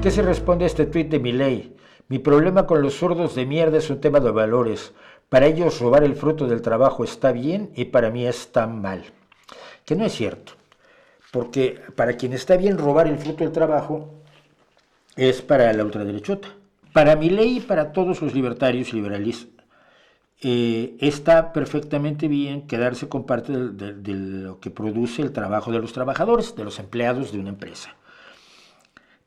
¿Qué se responde a este tuit de Milei? Mi problema con los zurdos de mierda es un tema de valores. Para ellos robar el fruto del trabajo está bien y para mí está mal. Que no es cierto, porque para quien está bien robar el fruto del trabajo es para la ultraderechota. Para Milei y para todos los libertarios y liberales está perfectamente bien quedarse con parte de lo que produce el trabajo de los trabajadores, de los empleados de una empresa.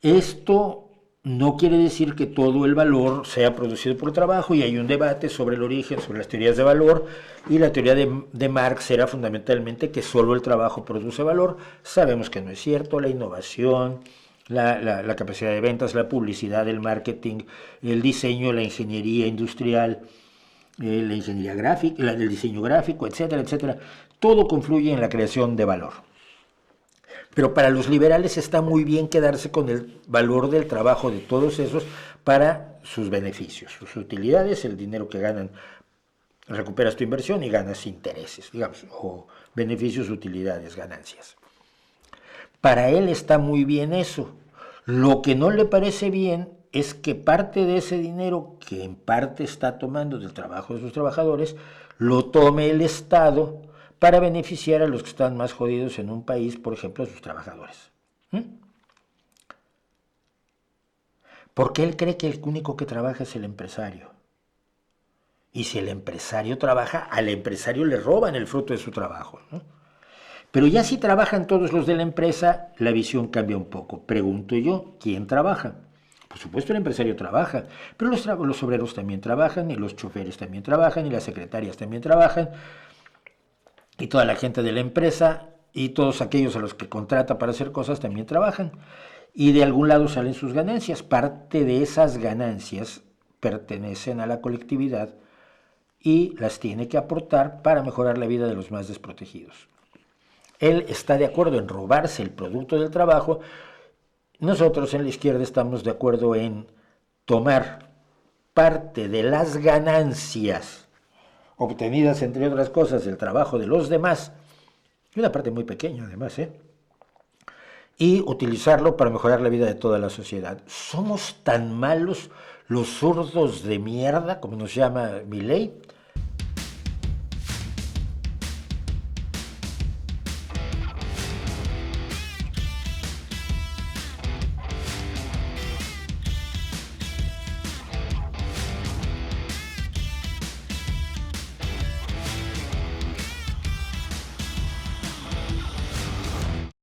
Esto no quiere decir que todo el valor sea producido por trabajo, y hay un debate sobre el origen, sobre las teorías de valor, y la teoría de Marx era fundamentalmente que solo el trabajo produce valor. Sabemos que no es cierto. La innovación, la capacidad de ventas, la publicidad, el marketing, el diseño, la ingeniería industrial, la ingeniería gráfica, el diseño gráfico, etcétera, etcétera, todo confluye en la creación de valor. Pero para los liberales está muy bien quedarse con el valor del trabajo de todos esos para sus beneficios, sus utilidades, el dinero que ganan. Recuperas tu inversión y ganas intereses, digamos, o beneficios, utilidades, ganancias. Para él está muy bien eso. Lo que no le parece bien es que parte de ese dinero, que en parte está tomando del trabajo de sus trabajadores, lo tome el Estado para beneficiar a los que están más jodidos en un país, por ejemplo, a sus trabajadores. Porque él cree que el único que trabaja es el empresario. Y si el empresario trabaja, al empresario le roban el fruto de su trabajo, ¿no? Pero ya si trabajan todos los de la empresa, la visión cambia un poco. Pregunto yo, ¿quién trabaja? Por supuesto el empresario trabaja, pero los obreros también trabajan, y los choferes también trabajan, y las secretarias también trabajan, y toda la gente de la empresa, y todos aquellos a los que contrata para hacer cosas también trabajan. Y de algún lado salen sus ganancias. Parte de esas ganancias pertenecen a la colectividad y las tiene que aportar para mejorar la vida de los más desprotegidos. Él está de acuerdo en robarse el producto del trabajo. Nosotros en la izquierda estamos de acuerdo en tomar parte de las ganancias obtenidas, entre otras cosas, del trabajo de los demás, y una parte muy pequeña además, y utilizarlo para mejorar la vida de toda la sociedad. ¿Somos tan malos los zurdos de mierda, como nos llama Milei?